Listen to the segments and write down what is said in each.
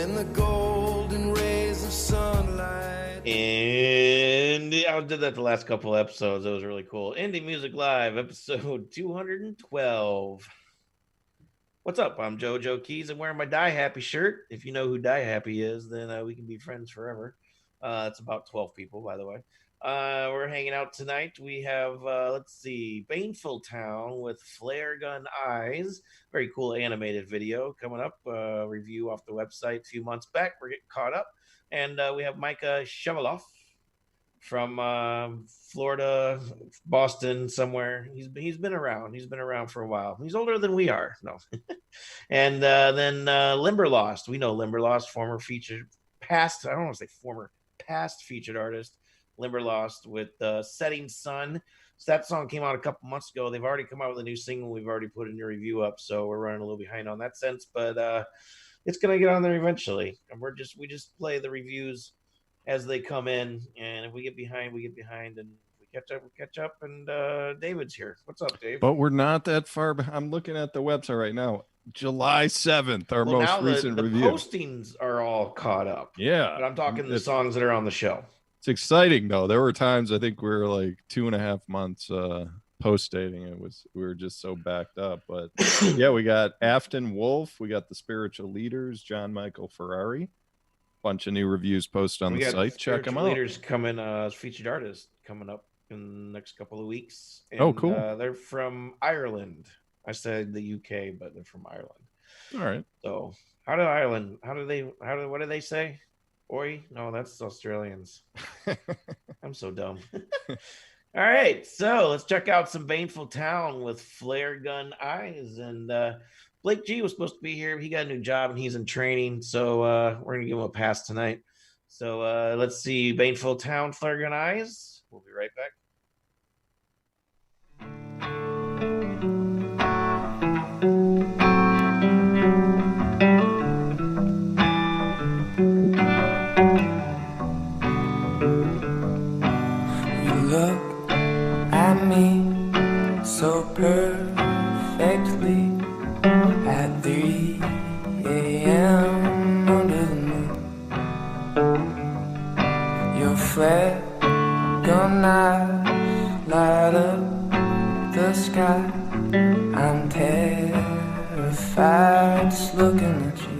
and the golden rays of sunlight. And I did that the last couple episodes. It was really cool. Indie Music Live, episode 212. What's up? I'm JoeJoeKeys. I'm wearing my Die Happy shirt. If you know who Die Happy is, then we can be friends forever. It's about 12 people, by the way. We're hanging out tonight. We have, let's see, Baneful Town with Flare Gun Eyes. Very cool animated video coming up. Review off the website a few months back. We're getting caught up. And we have Micah Sheveloff from Florida, Boston, somewhere. He's been around. He's been around for a while. He's older than we are. No. And then Limberlost. We know Limberlost, former featured, past, I don't want to say former, past featured artist. Limberlost with Setting Sun. So that song came out a couple months ago. They've already come out with a new single. We've already put a new review up, so we're running a little behind on that sense, but it's gonna get on there eventually. And we just play the reviews as they come in, and if we get behind, we get behind, and we catch up. And David's here. What's up, Dave? But we're not that far behind. I'm looking at the website right now. July 7th, our most recent review. The postings are all caught up. Yeah, but I'm talking the songs that are on the show. It's exciting though. There were times I think we were like 2.5 months post dating. We were just so backed up. But yeah, we got Afton Wolf, we got the Spiritual Leaders, John Michael Ferrari. Bunch of new reviews posted on the site. Check them out. Leaders coming as featured artists coming up in the next couple of weeks. And, oh, cool. They're from Ireland. I said the UK, but they're from Ireland. All right. So what do they say? Oi? No, that's Australians. I'm so dumb. All right, so let's check out some Baneful Town with Flare Gun Eyes. And Blake G was supposed to be here. He got a new job and he's in training, so we're going to give him a pass tonight. So let's see Baneful Town, Flare Gun Eyes. We'll be right back. So perfectly at 3 a.m. under the moon. Your flare gun eyes light up the sky. I'm terrified just looking at you.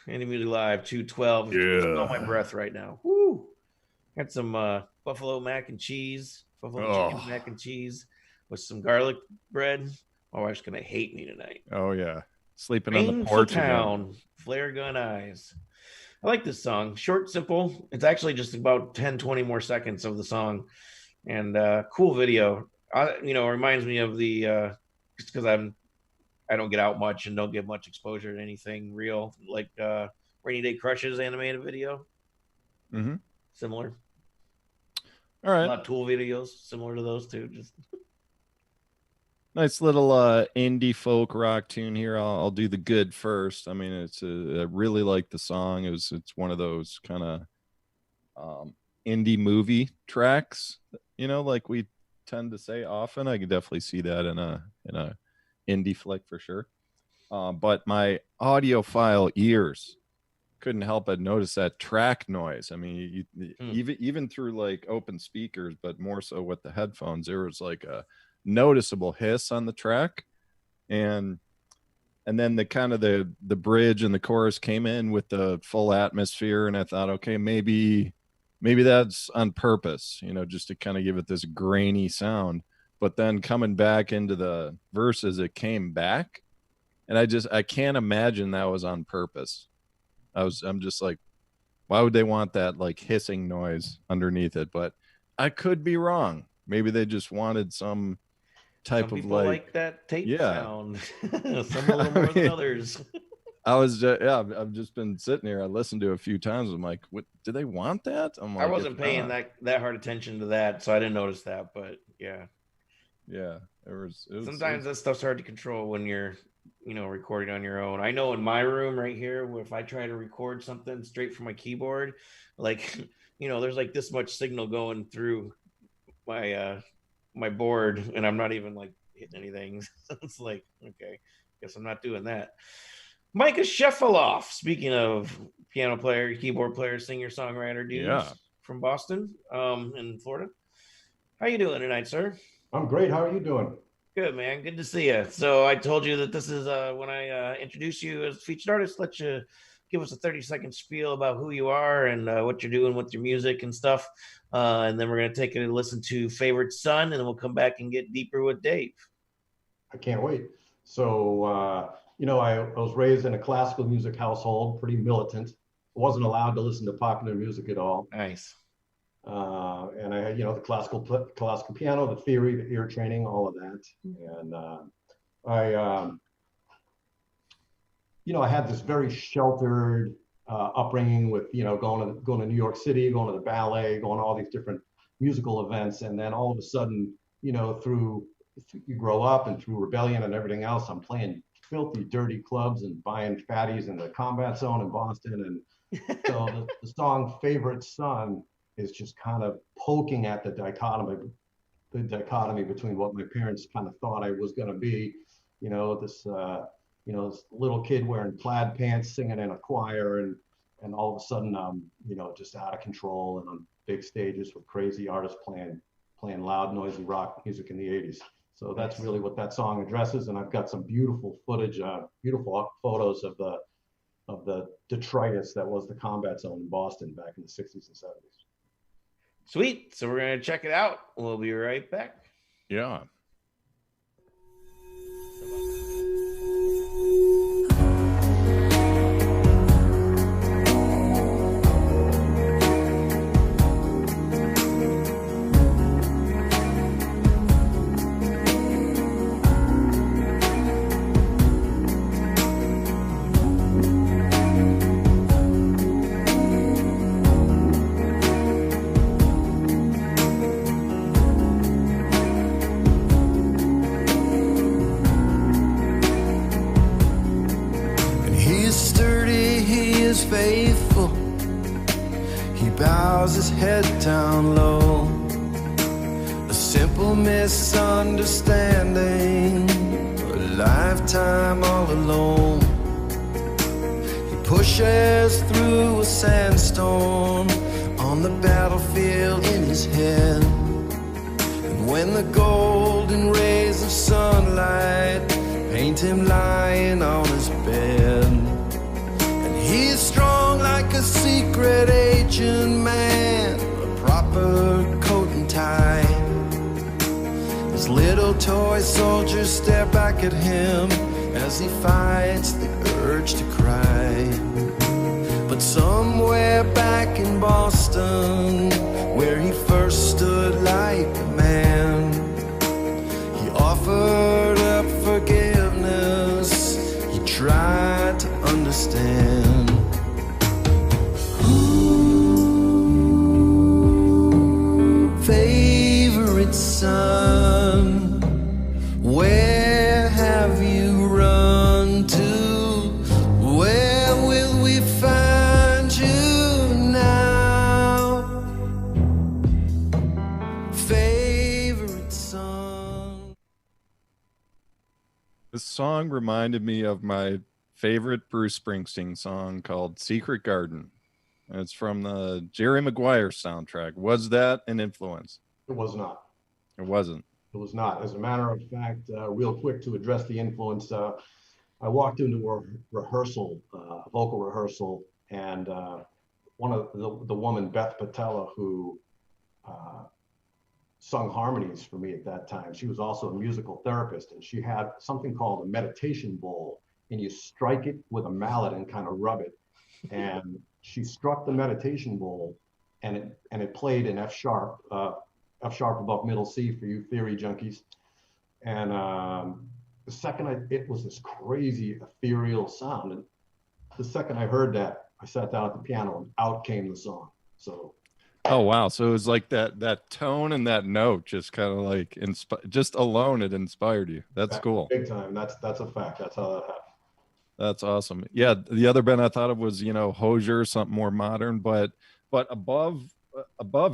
Indie Music Live 212. Yeah. On my breath right now. Woo! Got some buffalo mac and cheese, chicken mac and cheese with some garlic bread. My wife's gonna hate me tonight. Oh yeah, sleeping on the porch. Town, Flare Gun Eyes. I like this song. Short, simple. It's actually just about 10-20 more seconds of the song, and cool video. Reminds me of the just because I don't get out much and don't get much exposure to anything real, like Rainy Day Crushes animated video. Mm-hmm. Similar. All right. A lot of Tool videos similar to those two. Just nice little indie folk rock tune here. I'll do the good first. I mean, I really like the song. It's one of those kind of indie movie tracks, you know, like we tend to say often. I could definitely see that in a indie flick for sure. But my audiophile ears couldn't help but notice that track noise. I mean, even through like open speakers, but more so with the headphones, there was like a noticeable hiss on the track. And then the kind of the bridge and the chorus came in with the full atmosphere, and I thought, okay, maybe that's on purpose, you know, just to kind of give it this grainy sound. But then coming back into the verses, it came back, and I can't imagine that was on purpose. I'm just like, why would they want that like hissing noise underneath it? But I could be wrong. Maybe they just wanted some type of like that tape sound. Some a little more than others. I've just been sitting here. I listened to it a few times. I'm like, what, do they want that? I'm like, I wasn't paying that hard attention to that, so I didn't notice that. But yeah, it was sometimes that stuff's hard to control when you're, you know, recording on your own. I know in my room right here, if I try to record something straight from my keyboard, like, you know, there's like this much signal going through my board, and I'm not even like hitting anything. It's like, okay, guess I'm not doing that. Micah Sheveloff, speaking of piano player, keyboard player, singer, songwriter dudes from Boston, in Florida. How you doing tonight, sir? I'm great. How are you doing? Good, man. Good to see you. So I told you that this is when I introduce you as a featured artist, let you give us a 30-second spiel about who you are and what you're doing with your music and stuff. And then we're going to take a listen to Favorite Son, and then we'll come back and get deeper with Dave. I can't wait. So, you know, I was raised in a classical music household, pretty militant. Wasn't allowed to listen to popular music at all. Nice. And I had, you know, the classical piano, the theory, the ear training, all of that. And you know, I had this very sheltered upbringing with, you know, going to New York City, going to the ballet, going to all these different musical events. And then all of a sudden, you know, you grow up and through rebellion and everything else, I'm playing filthy, dirty clubs and buying fatties in the Combat Zone in Boston. And so the song Favorite Son is just kind of poking at the dichotomy between what my parents kind of thought I was going to be, you know, this little kid wearing plaid pants, singing in a choir, and all of a sudden, you know, just out of control and on big stages with crazy artists playing loud, noisy rock music in the 80s. So that's really what that song addresses. And I've got some beautiful footage, beautiful photos of the detritus that was the Combat Zone in Boston back in the 60s and 70s. Sweet. So we're going to check it out. We'll be right back. Yeah. Faithful, he bows his head down low. A simple misunderstanding, a lifetime all alone. He pushes through a sandstorm on the battlefield in his head. And when the golden rays of sunlight paint him lying on his bed, he's strong like a secret agent man, a proper coat and tie. His little toy soldiers stare back at him as he fights the urge to cry. But somewhere back in Boston, where he first stood like a man, he offered up forgiveness, he tried to understand. Favorite son, where have you run to? Where will we find you now? This song reminded me of my favorite Bruce Springsteen song called Secret Garden. And it's from the Jerry Maguire soundtrack. Was that an influence? It was not. It wasn't. It was not. As a matter of fact, real quick to address the influence, I walked into a rehearsal, vocal rehearsal, and one of the woman, Beth Patella, who sung harmonies for me at that time, she was also a musical therapist, and she had something called a meditation bowl, and you strike it with a mallet and kind of rub it. And she struck the meditation bowl, and it played in F sharp above middle C for you theory junkies. And the second it was this crazy ethereal sound, and the second I heard that, I sat down at the piano and out came the song. So. Oh wow! So it was like that tone and that note just kind of like just alone it inspired you. That's cool. Big time. That's a fact. That's how that happened. That's awesome. Yeah, the other band I thought of was Hozier, something more modern, but above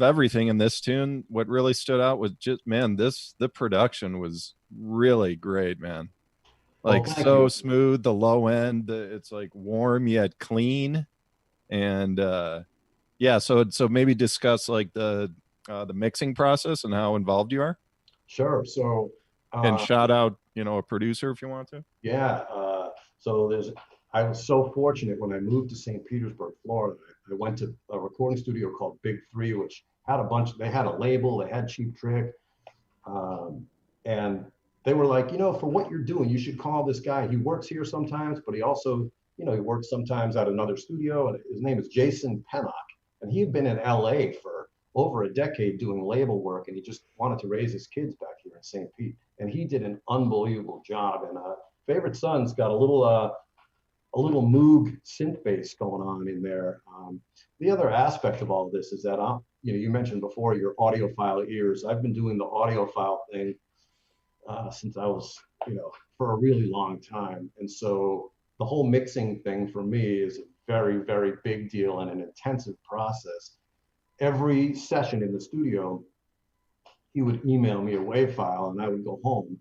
everything in this tune, what really stood out was just, man, the production was really great, man. Like so smooth, the low end, it's like warm yet clean, and yeah. So maybe discuss like the mixing process and how involved you are. Sure. So and shout out a producer if you want to. Yeah. So I was so fortunate when I moved to St. Petersburg, Florida. I went to a recording studio called Big 3, which had they had a label, they had Cheap Trick. And they were like, for what you're doing, you should call this guy. He works here sometimes, but he also, he works sometimes at another studio. And his name is Jason Pennock. And he had been in LA for over a decade doing label work. And he just wanted to raise his kids back here in St. Pete. And he did an unbelievable job. And Favorite Son's got a little Moog synth bass going on in there. The other aspect of all of this is that you mentioned before your audiophile ears. I've been doing the audiophile thing since I was for a really long time, and so the whole mixing thing for me is a very, very big deal and an intensive process. Every session in the studio, he would email me a WAV file, and I would go home.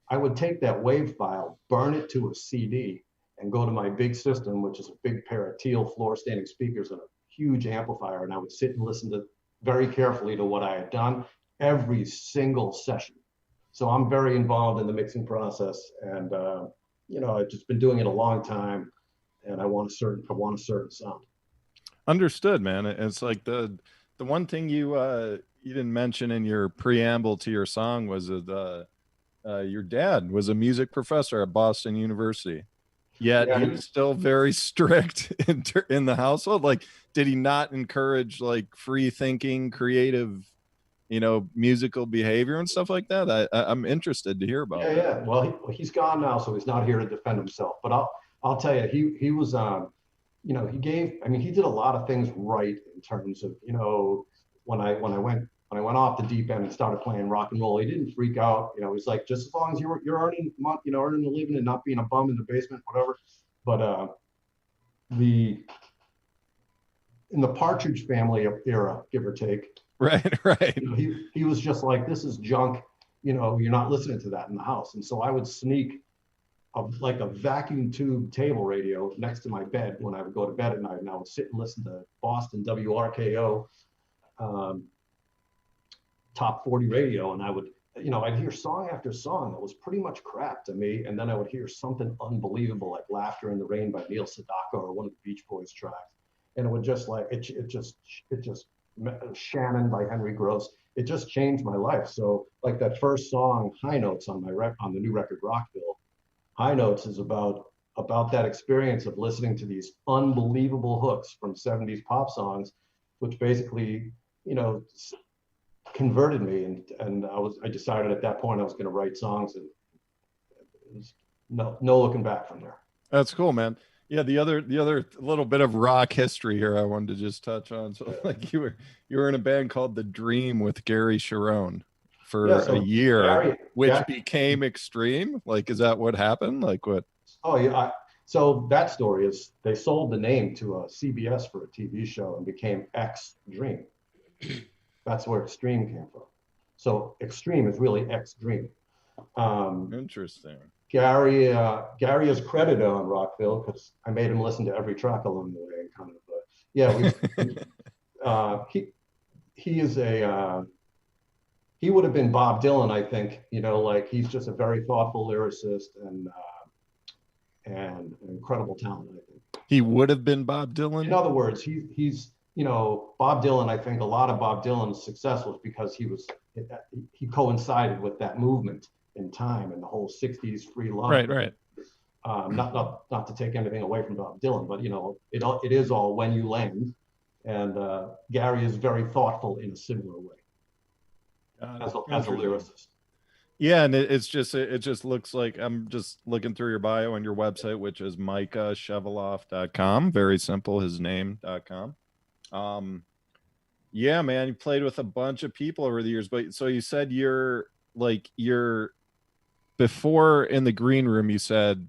I would take that WAV file, burn it to a CD, and go to my big system, which is a big pair of teal floor standing speakers and a huge amplifier. And I would sit and listen to very carefully to what I had done every single session. So I'm very involved in the mixing process, and I've just been doing it a long time, and I want a certain sound. Understood, man. It's like the one thing you didn't mention in your preamble to your song was that your dad was a music professor at Boston University. Yet he was still very strict in the household. Like, did he not encourage like free thinking, creative, musical behavior and stuff like that? I'm interested to hear about that. Yeah. Well, he's gone now, so he's not here to defend himself. But I'll tell you, he was, he did a lot of things right in terms of, when I went off the deep end and started playing rock and roll, he didn't freak out. He's like, just as long as you're earning, earning a living and not being a bum in the basement, whatever. But in the Partridge Family era, give or take. Right. He was just like, this is junk. You're not listening to that in the house. And so I would sneak like a vacuum tube table radio next to my bed when I would go to bed at night, and I would sit and listen to Boston WRKO. Top 40 radio, and I would, I'd hear song after song that was pretty much crap to me, and then I would hear something unbelievable like Laughter in the Rain by Neil Sedaka or one of the Beach Boys tracks, and it would just like it just Shannon by Henry Gross, it just changed my life. So like that first song, High Notes, on the new record Rockville, High Notes is about that experience of listening to these unbelievable hooks from 70s pop songs, which basically converted me, and I decided at that point I was going to write songs, and it was no looking back from there. That's cool, man. Yeah, the other little bit of rock history here I wanted to just touch on. So like you were in a band called The Dream with Gary Sharon for a year, which became Extreme. Like, is that what happened? Like what? Oh yeah. So that story is they sold the name to a CBS for a TV show and became X Dream. That's where Extreme came from. So Extreme is really X Dream. Interesting. Gary is credited on Rockville because I made him listen to every track along the way, kind of. But yeah, he is a he would have been Bob Dylan, I think. You know, like he's just a very thoughtful lyricist and an incredible talent, I think. He would have been Bob Dylan? In other words, he's you know, Bob Dylan, I think a lot of Bob Dylan's success was because he coincided with that movement in time and the whole 60s free love. Right. Not to take anything away from Bob Dylan, but you know, it is all when you land. And Gary is very thoughtful in a similar way as a lyricist. Yeah, and it just looks like, I'm just looking through your bio on your website, which is MicahSheveloff.com. Very simple, his name.com. Yeah, man, you played with a bunch of people over the years, but so you said you're before in the green room, you said,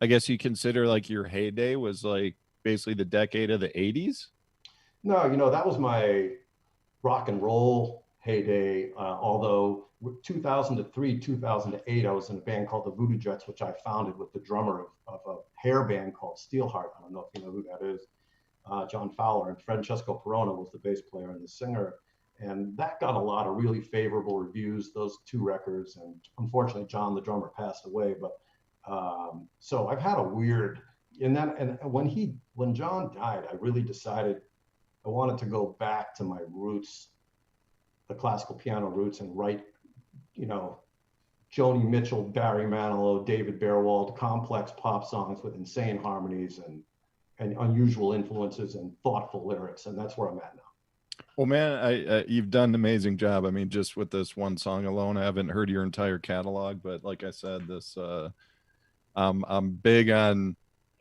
I guess you consider like your heyday was like basically the decade of the 80s? No, you know, that was my rock and roll heyday. Although 2003, 2008, I was in a band called the Voodoo Jets, which I founded with the drummer of a hair band called Steelheart. I don't know if you know who that is. John Fowler, and Francesco Perona was the bass player and the singer. And that got a lot of really favorable reviews, those two records. And unfortunately, John, the drummer, passed away. But so I've had a weird, and when John died, I really decided I wanted to go back to my roots, the classical piano roots, and write, you know, Joni Mitchell, Barry Manilow, David Bearwald, complex pop songs with insane harmonies and unusual influences and thoughtful lyrics. And that's where I'm at now. Well, man, you've done an amazing job. I mean, just with this one song alone, I haven't heard your entire catalog, but like I said, this I'm big on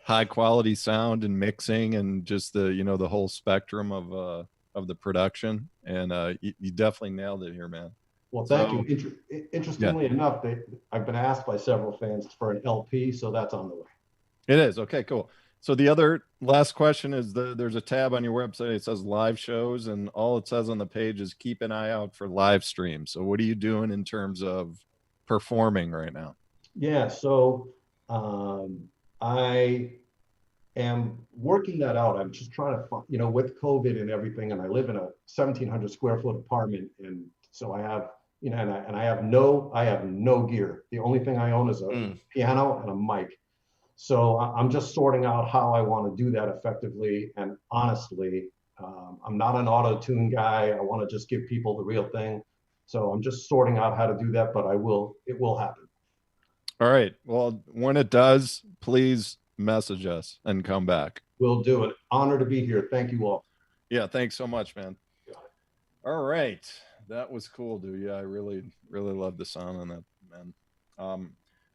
high quality sound and mixing and just the, you know, the whole spectrum of the production. And you definitely nailed it here, man. Well, thank you. Interestingly enough, I've been asked by several fans for an LP, so that's on the way. It is. Okay, cool. So the other last question is there's a tab on your website. It says live shows, and all it says on the page is keep an eye out for live streams. So what are you doing in terms of performing right now? Yeah, so I am working that out. I'm just trying to find, you know, with COVID and everything, and I live in a 1,700 square foot apartment, and so I have, you know, and I have no gear. The only thing I own is a piano and a mic. So I'm just sorting out how I want to do that effectively. And honestly, I'm not an auto-tune guy. I want to just give people the real thing. So I'm just sorting out how to do that, but it will happen. All right. Well, when it does, please message us and come back. We'll do it. Honor to be here. Thank you all. Yeah. Thanks so much, man. All right. That was cool, dude. Yeah. I really, really love the sound on that, man.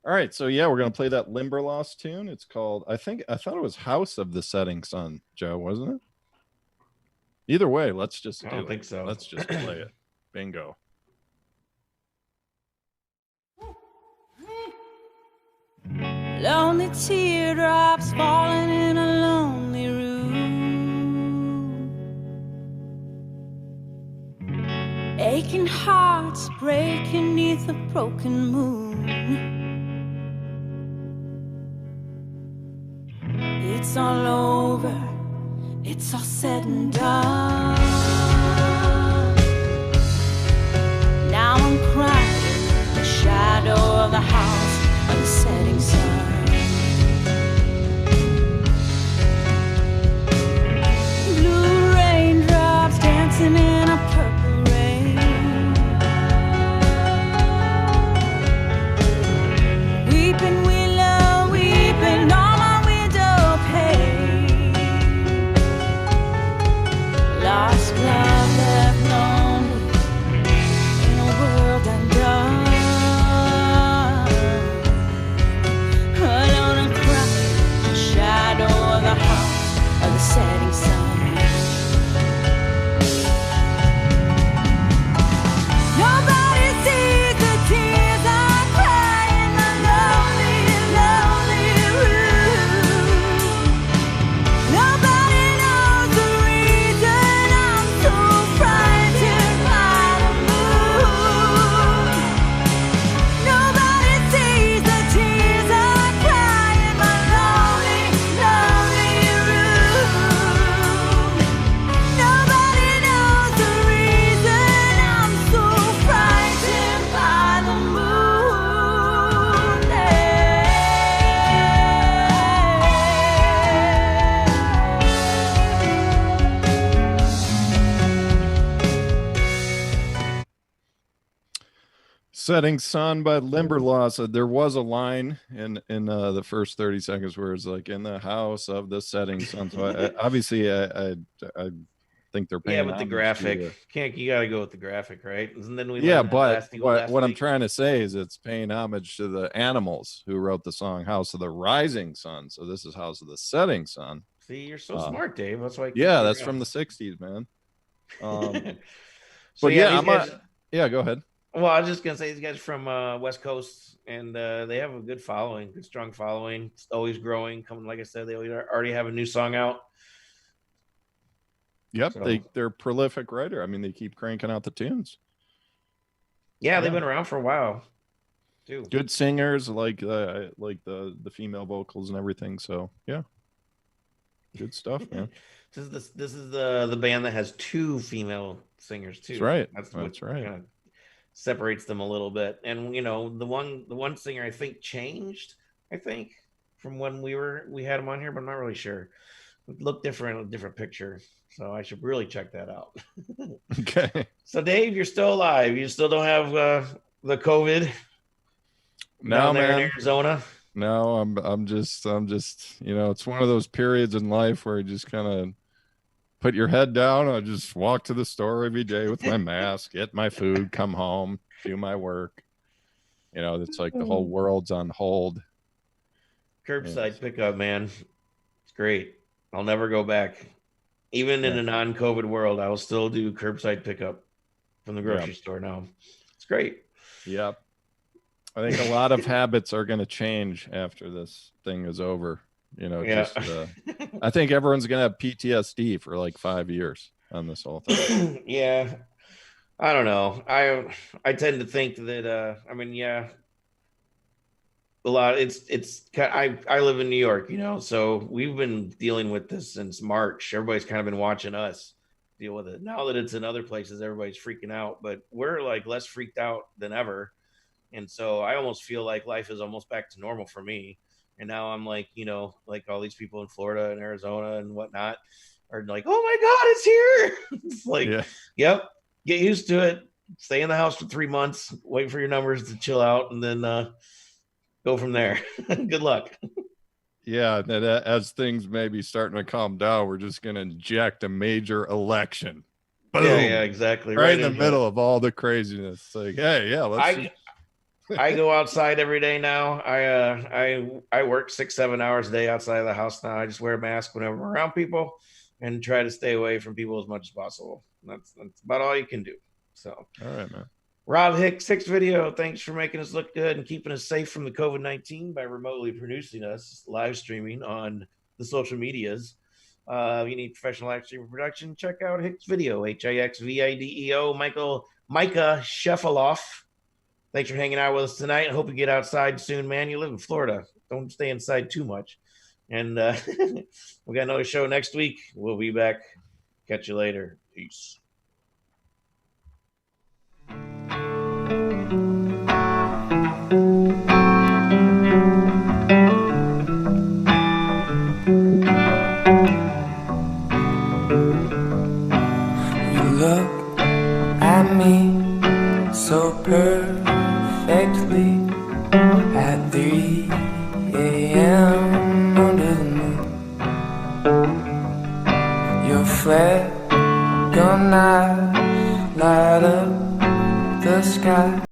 All right, so yeah, we're gonna play that Limberlost tune. It's called, I thought it was House of the Setting Sun, Joe, wasn't it? Either way, let's just do it. I don't think so. Let's just play it. Bingo. Lonely teardrops falling in a lonely room. Aching hearts breaking neath a broken moon. It's all over, it's all said and done. Now I'm crying in the shadow of the house of the setting sun. Blue raindrops dancing in a purple rain. Weeping willow, weeping on my window pane. Lost love left lonely in a world undone. Alone and crying in the shadow of the house of the setting sun. Nobody sees the tears I cry in the lonely, lonely room. Nobody knows the reason I'm so proud. Setting Sun by Limberlost. There was a line in the first 30 seconds where it's like in the house of the setting sun. So I think they're paying. Yeah, but the graphic you got to go with the graphic, right? And then we but what I'm trying to say is it's paying homage to the Animals who wrote the song House of the Rising Sun. So this is House of the Setting Sun. See, you're so smart, Dave. That's why. Yeah, that's from the 60s, man. So but yeah, go ahead. Well, I was just gonna say these guys from West Coast, and they have a good following, good strong following. It's always growing. Coming, like I said, they already have a new song out. Yep, so, they're a prolific writer. I mean, they keep cranking out the tunes. Yeah, they've been around for a while, too. Good singers, like the female vocals and everything. So yeah, good stuff, man. This is the band that has 2 female singers too. That's right. That's right. Kind of separates them a little bit. And you know, the one singer I think changed. I think from when we had him on here, but I'm not really sure. It looked different, a different picture. So I should really check that out. Okay. So Dave, you're still alive. You still don't have the COVID down there in Arizona? No, I'm just it's one of those periods in life where you just kind of put your head down. I just walk to the store every day with my mask, get my food, come home, do my work. It's like the whole world's on hold. Curbside pickup, man. It's great. I'll never go back. Even in a non-COVID world, I will still do curbside pickup from the grocery store now. It's great. Yep. I think a lot of habits are going to change after this thing is over. I think everyone's going to have PTSD for like 5 years on this whole thing. Yeah. I don't know. I tend to think that, a lot. I live in New York, so we've been dealing with this since March. Everybody's kind of been watching us deal with it. Now that it's in other places, everybody's freaking out, but we're like less freaked out than ever. And so I almost feel like life is almost back to normal for me. And now I'm like, like all these people in Florida and Arizona and whatnot are like, oh my God, it's here. It's like, Yep, get used to it. Stay in the house for 3 months, wait for your numbers to chill out, and then go from there. Good luck. Yeah, as things may be starting to calm down, we're just going to inject a major election. Boom. Yeah, exactly. Right in the middle of all the craziness. It's like, hey, let's I go outside every day now. I work 6-7 hours a day outside of the house now. I just wear a mask whenever I'm around people and try to stay away from people as much as possible. That's about all you can do. So, all right, man. Rob Hixvideo, thanks for making us look good and keeping us safe from the COVID-19 by remotely producing us, live streaming on the social medias. If you need professional live streaming production, check out Hixvideo, Hixvideo, Micah Sheveloff. Thanks for hanging out with us tonight. I hope you get outside soon, man. You live in Florida. Don't stay inside too much. And we got another show next week. We'll be back. Catch you later. Peace. Look at me so perfectly at 3 a.m. under the moon. Your flare gun eyes light up the sky.